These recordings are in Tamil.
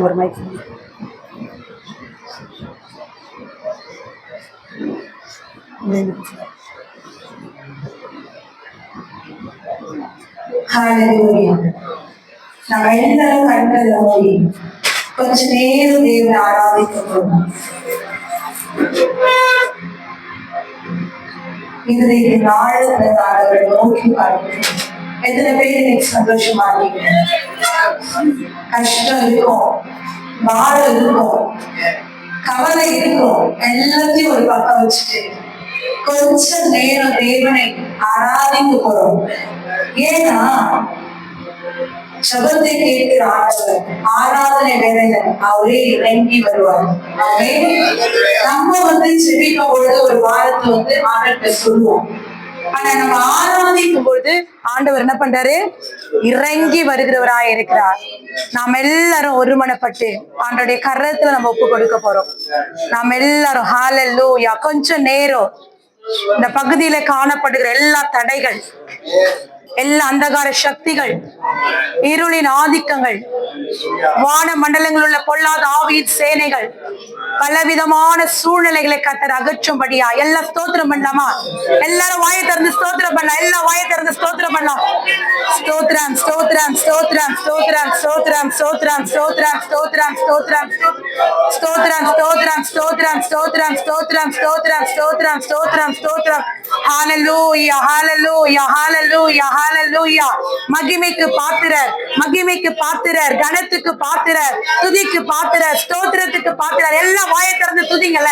ஒரு மைக் நம்ம எல்லாரும் கண்கள் மூடி கொஞ்ச நேரம் தேவனை ஆராதிக்கணும். இன்றைக்கு நாளை நோக்கி பார்க்கணும். எத்தனை பேர் இன்னைக்கு சந்தோஷமா இருக்கீங்க? கஷ்டம் இருக்கும், பாரம் இருக்கும், கவலை இருக்கும், எல்லாத்தையும் ஒரு பக்கம் வச்சுட்டு கொஞ்ச நேரம் தேவனை ஆராதிக்க போறோம். ஏன்னா ஜபத்தை கேட்கிற ஆண்டவர் ஆராதனை வேலையில அவரே இறங்கி வருவார். நம்ம செபிக்கும் பொழுது ஒரு வாரத்தை ஆண்டவர்கிட்ட சொல்லுவோம். ஆனா நம்ம ஆராதிக்கும் பொழுது ஆண்டவர் என்ன பண்றாரு? இறங்கி வருகிறவராய் இருக்கிறார். நாம் எல்லாரும் ஒருமனப்பட்டு ஆண்டவருடைய கரத்துல நம்ம ஒப்பு கொடுக்க போறோம். நாம் எல்லாரும் ஹல்லேலூயா. கொஞ்ச நேரம் இந்த பகுதியில காணப்படுகிற எல்லா தடைகள், எல்லா அந்தகார சக்திகள், இருளின் ஆதிக்கங்கள், வான மண்டலங்களில் உள்ள பொல்லாத ஆவியின் சேனைகள், பலவிதமான சூழ்நிலைகளை கர்த்தர் அகற்றும்படியா எல்லாம் ஸ்தோத்திரம் பண்ணலாமா? எல்லாரும் வாயை திறந்து ஸ்தோத்திரம் பண்ணலாம். எல்லாம் வாயை திறந்து ஸ்தோத்திரம் பண்ணலாம். ஸ்தோத்திரம் ஸ்தோத்திரம் ஸ்தோத்திரம் ஸ்தோத்திரம் ஸ்தோத்திரம் ஸ்தோத்திரம் ஸ்தோத்திரம் ஸ்தோத்திரம் ஸ்தோத்திரம் ஸ்தோத்திரம் ஸ்தோத்திரம் ஸ்தோத்திரம் ஸ்தோத்திரம் ஸ்தோத்திரம் ஸ்தோத்திரம் ஸ்தோத்திரம் ஸ்தோத்திரம் ஸ்தோத்திரம். ஹல்லேலூயா ஹல்லேலூயா ஹல்லேலூயா ஹல்லேலூயா. மகிமைக்கு பாத்திரர், மகிமைக்கு பாத்திரர், கனத்துக்கு பாத்திரர், துதிக்கு பாத்திரர், ஸ்தோத்திரத்துக்கு பாத்திரர். எல்லாம் வாயை திறந்து துதிங்கல.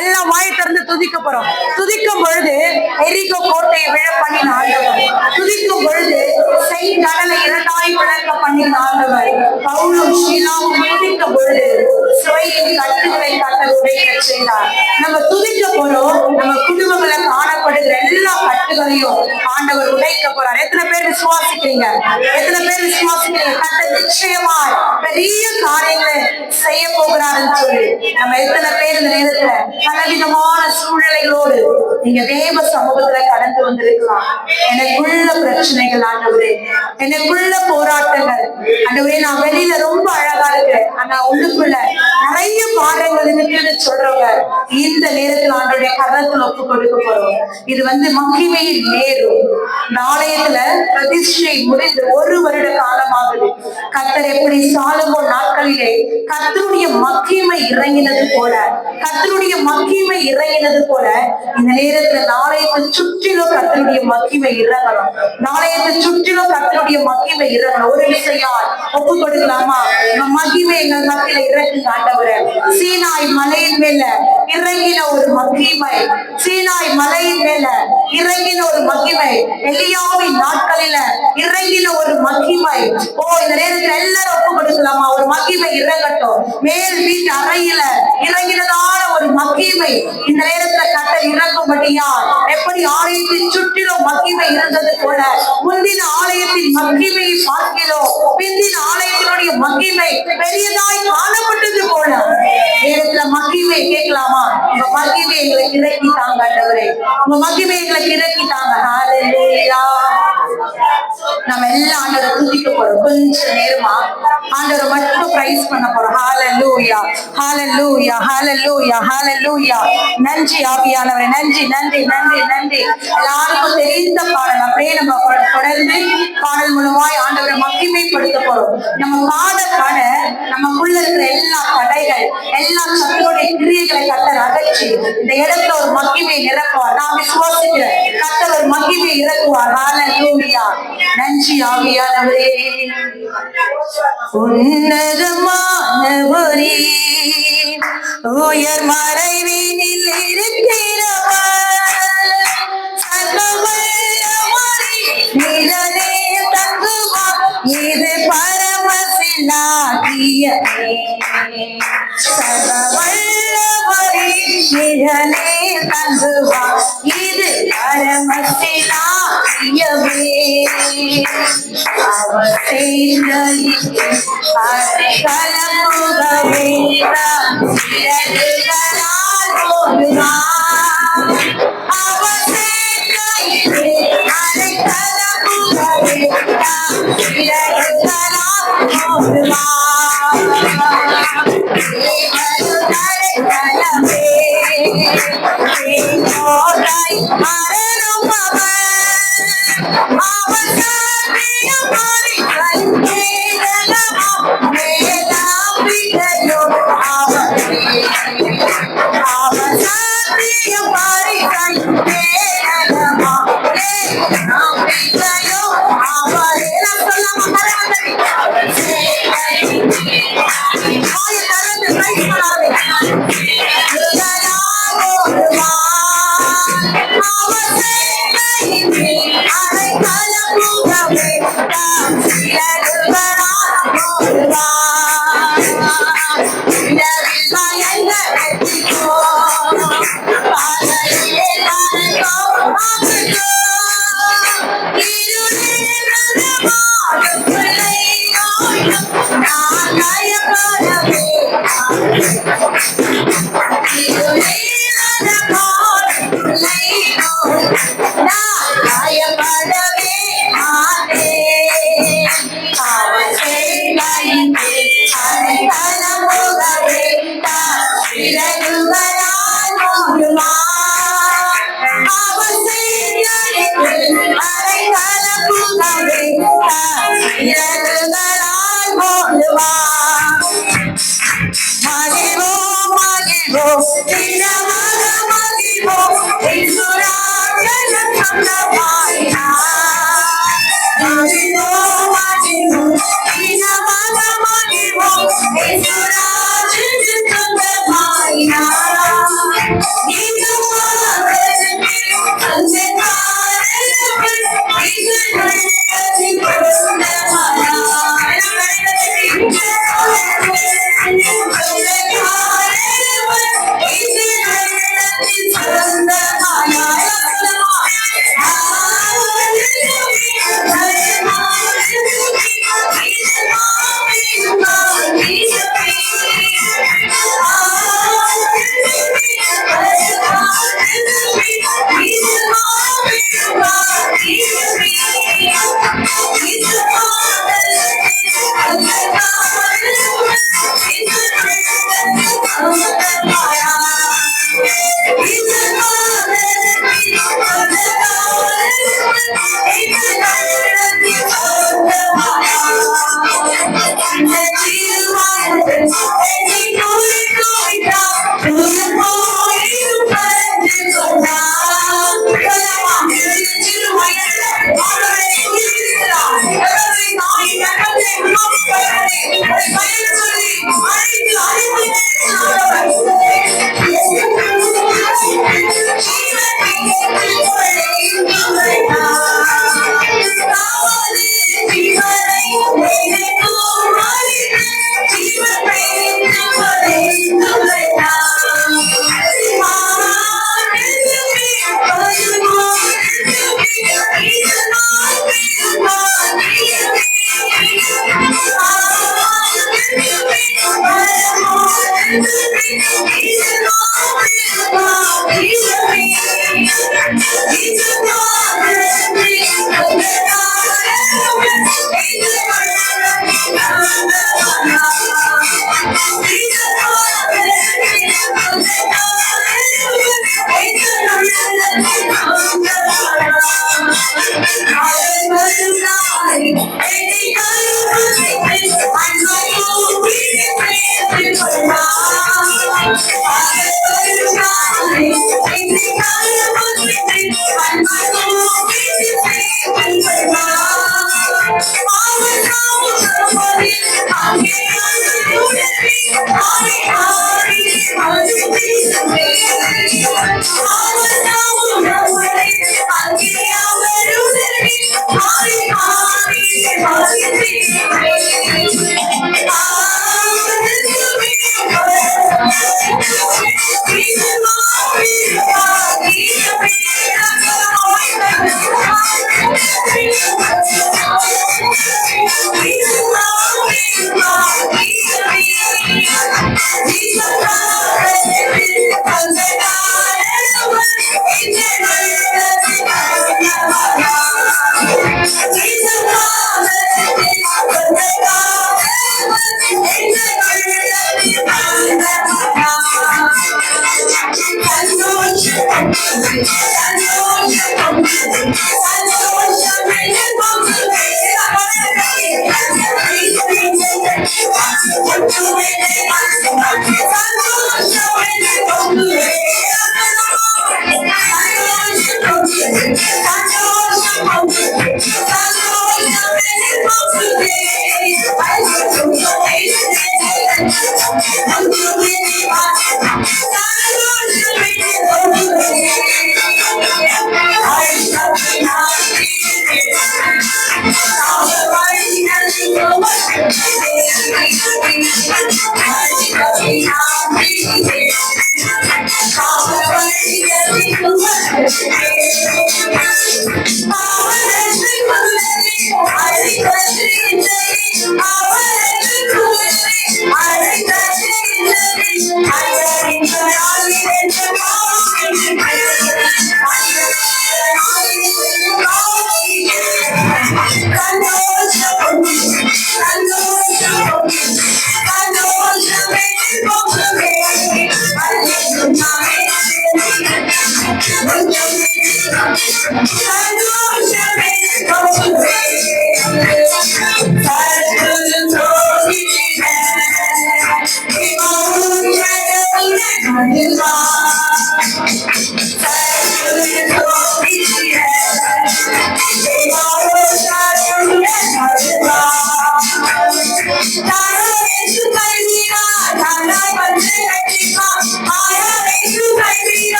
எல்லாம் வாயை திறந்து துதிக்க போறோம். துதிக்கும் பொழுது எரிகோ கோட்டையை விழ பண்ணின ஆண்டவர், துதிக்கும் பொழுது கடலை இரண்டாய் பிளக்க பண்ணின ஆண்டவர், பவுலும் ஷீலாவும் துதிக்கும் பொழுது சிறையின் கட்டுகளை கர்த்தர் உடைக்க செய்தார். நம்ம துதிக்க போறோம். நம்ம குடும்பங்களை காணப்படுகிற எல்லா கட்டுகளையும் ஆண்டவர் உடைக்க போறார். எத்தனை பேர் விசுவாசிக்கிறீங்க? எத்தனை பேர் விசுவாசிக்கிறீங்க? கர்த்தர் நிச்சயமாய் பெரிய காரியங்களை செய்ய போகிறாருன்னு சொல்லி நம்ம எத்தனை பேர் இந்த நேரத்துல பலவிதமான சூழ்நிலைகளோடு நீங்க தேவ சமூகத்துல கடந்து வந்திருக்கலாம். எனக்குள்ள பிரச்சனைகள் ஆண்டவரே, எனக்குள்ள போராட்டங்கள் ஆண்டவரே, நான் வெளியில ரொம்ப அழகா இருக்கிறேன், ஆனா உள்ளுக்குள்ள நிறைய பாடங்கள் இருக்குன்னு சொல்றவங்க இந்த நேரத்தில் ஆண்டவருடைய கரத்துல ஒப்பு கொடுக்க போறோம். இது மகிமையின் நேரம். நாளையத்துல பிரதிஷ்டை முடிந்து 1 வருட காலமாகுது. கர்த்தர் எப்படி சாலமோன் நாட்களிலே கர்த்தருடைய மகிமை இறங்கினது போல, கர்த்தருடைய மகிமை இறங்கினது போல இந்த நேரத்துல நாளையத்தை சுற்றிலும் கர்த்தருடைய மகிமை இறங்கணும். நாளையத்தை சுற்றிலும் கர்த்தருடைய மகிமை இறங்கணும். ஒரு விஷயம் ஒப்பு கொடுக்கலாமா? மகிமை எங்கள் மத்தியில இறங்குங்க ஆண்டவரே. சீனாய் மலையின் மேல இறங்கின ஒரு மகிமை, சீனாய் மலையின் மேல இறங்கின ஒரு மகிமை, எலியாவின் நாட்களில இறங்கின ஒரு மகிமை. இந்த நேரத்துல எல்லாரும் ஒப்பு கொடுக்கலாமா? ஒரு மகிமை இறங்கட்டும். மேல் வீட்டு அறையில இறங்கினதான ஒரு மகிமை இந்த நேரத்துல கர்த்தர் இறங்கும்படியா, எப்படி ஆலயத்தின் சுற்றிலும் மகிமை இருந்தது போல முந்தின ஆலயத்தின் மகிமையை பார்க்கிறோம், பிந்தின ஆலயத்தினுடைய மகிமை பெரியதாய் காணப்பட்டது போல நேரத்துல மகிமை கேட்கலாமா? உங்க மகிமை எங்களுக்கு இறக்கி தாங்க ஆண்டவரே, உங்க மகிமை எங்களுக்கு இறக்கி தாங்க. ஹல்லேலூயா. நம்ம எல்லாம் ஆண்டவரை துதிக்க போறோம். கொஞ்ச நேரமா ஆண்டவரை மட்டும் பிரைஸ் பண்ண போறோம். ஹல்லேலூயா ஹல்லேலூயா ஹல்லேலூயா ஹல்லேலூயா. நன்றி ஆவியானவரே, நன்றி நன்றி நன்றி நன்றி. எல்லாருக்கும் தெரிந்த பாடல் அப்படியே நம்ம தொடர்ந்து பாடல் மூலமாய் ஆண்டவரை மகிமைப்படுத்த போறோம். நம்ம பாட பாட நமக்குள்ள இருக்கிற எல்லா தடைகள், எல்லா சத்துருடைய கிரியைகளை கர்த்தர் அகற்றி இந்த இடத்துல ஒரு மகிமை நிரப்புவார். நான் விசுவாசிக்கிறேன், கர்த்தர் ஒரு மகிமை இறக்குவார். ஹல்லேலூயா. நன்றி ஆவியானவரே. உன்னதமானவரே, உயர் மறைவினில் இருக்கிறவர், நீங்களே தங்குவா இது பரமசிலாயவே அவர் செய்த கலமுகவே இடர்களால் போதுவா அவர் செய்த அதை கலமுகவே இடர்களால் போதுவா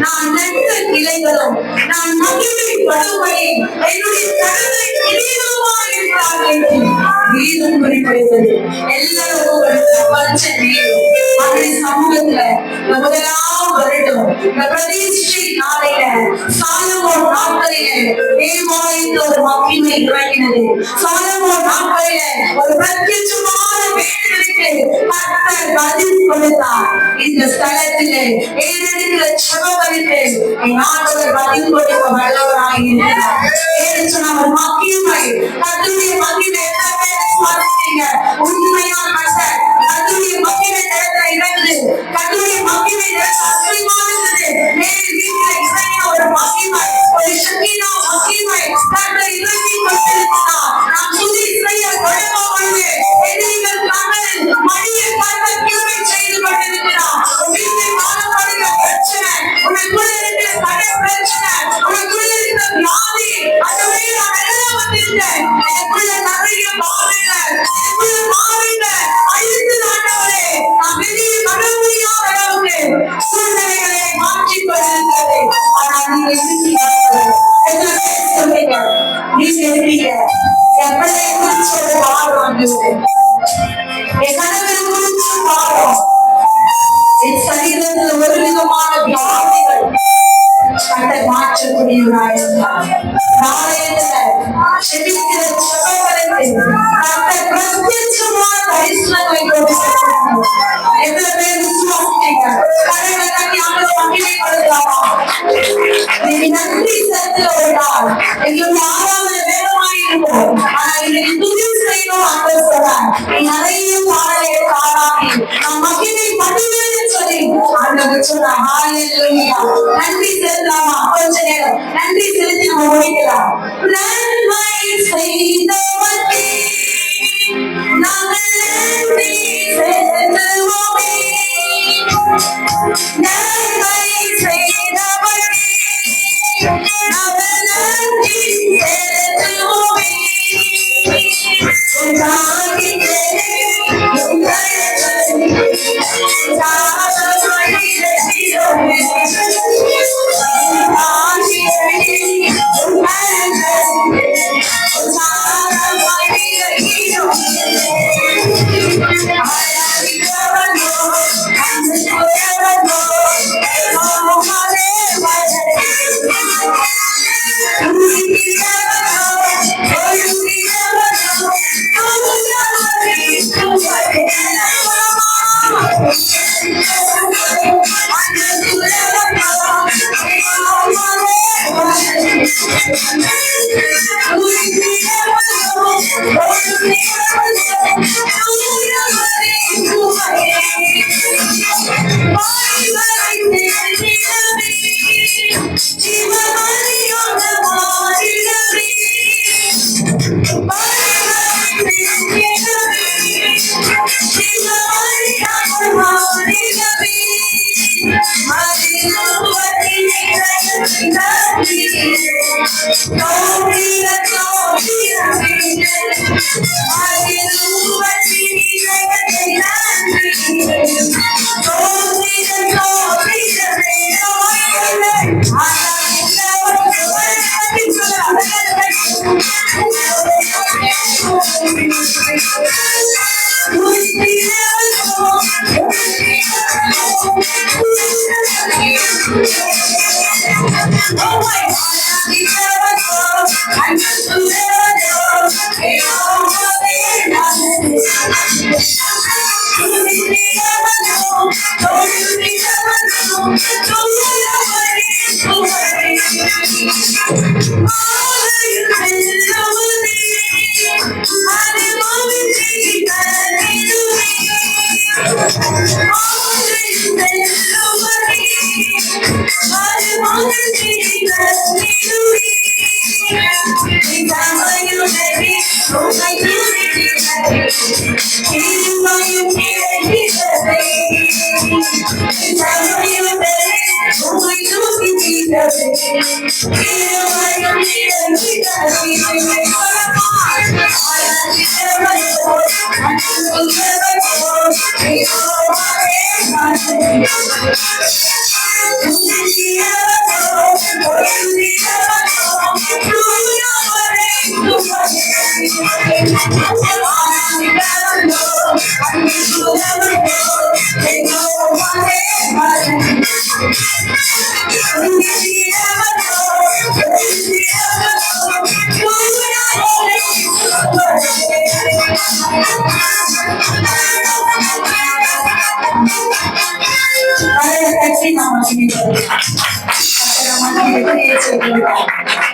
நான் நட்ட கிளைகளும் நான் மகிமைப்படும்படி என்னுடைய கடலை கிரீடமாய் இருக்கிறார்கள் கீதம் குறிப்பிடுகிறது. எல்லாரும் அப்படி சமூகத்துல முதலாம் வருடம் பிரதிஷ்டை நாளையில சாலமோன் நாட்களில தேவாலயத்துல ஒரு மகிமை இறங்கினது. சாலமோன் நாட்களில ஒரு பிரத்யட்சமான வேண்டுதலுக்கு கர்த்தர் பதில் கொடுத்தார். இந்த ஸ்தலத்துல ஏறெடுக்கிற செபவருக்கு என் ஆண்டவர் பதில் கொடுக்க வல்லவராய் இருக்கிறார். ஏன்னு சொன்ன ஒரு மகிமை கர்த்தருடைய மகிமை உண்மையான கர்த்தருடைய மகிமை நேரத்துல இறங்குது. கர்த்தருடைய மகிமை நேரத்துல அற்புதமானது. நேரில் வீட்டில இறங்கின ஒரு மகிமை, ஒரு சக்தினா மகிமை கர்த்தர் இறங்கி கொண்டிருக்கிறார். நாம் துதி செய்ய தொடங்கும் பொழுது எதிரிகள் தங்கள் மடியை கர்த்தர் கிருபை செய்து கொண்டிருக்கிறார். வீட்டில் காணப்படுகிற பிரச்சனை, உனக்குள்ள இருக்கிற கடன் பிரச்சனை, உனக்குள்ள இருக்கிற வியாதி, அந்த வழியில் நான் எல்லாம் வந்திருக்கேன். எனக்குள்ள நிறைய பாவங்கள், எனக்குள்ள பாவங்கள் அழித்து நாட்டவரே நான் வெளியே வர முடியாத அளவுக்கு சூழ்நிலைகளை மாற்றிக் கொண்டிருக்கிறது. ஆனால் நீங்க சொல்றீங்க, நீங்க இருக்கீங்க என் பிள்ளை குறிச்சு ஒரு பாடம் வந்துச்சு, என் கணவன் குறிச்சு பாடம், என் சரீரத்தில் ஒரு விதமான வியாதிகள் கட்டை மாற்றக்கூடியவராய் இருந்தார். நாளையத்துல செபிக்கிற செபங்களுக்கு கட்டை பிரத்யட்சமான தரிசனங்களை கொடுக்கிறார். எவ்வளவு பேர் விசுவாசிக்கிறீங்க? கடவுளை தண்ணி ஆண்டவரை மகிமைப்படுத்தலாமா? நீங்க நன்றி செலுத்த ஒரு நாள் எங்களுடைய ஆறாவது வேதமாய் இருக்கும். ஆனா இன்னைக்கு துதி செய்யணும் ஆண்டவர் சொல்றார். நீ நிறைய பாடலை பாடாமி நான் மகிமை பண்ணுவேன்னு சொல்லி ஆண்டவர் சொல்றார். ஹalleluya. நன்றி செலுத்தலாமா? கொஞ்ச நேரம் நன்றி செலுத்தி நம்ம முடிக்கலாம். நன்மை செய்தவர்க்கே நாங்கள் நன்றி செலுத்துவோமே. நன்மை செய்தவர்க்கே நாங்கள் நன்றி செலுத்துவோமே.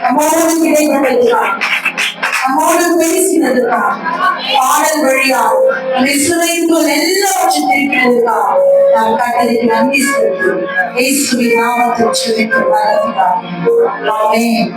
நம்மோடு இடைப்பட்டிருக்கான், நம்மோடு பேசினதுக்கா, பாடல் வழியா இஸ்ரவேலுக்குள் எல்லாவற்றையும் இருக்கிறதுக்கா நாம் கட்டளைக்கு நன்றி செலுத்துகிறோம். இயேசுவின் நாமத்தில் ஜெபிக்கிறோம் நல்ல பிதாவே. ஆமென்.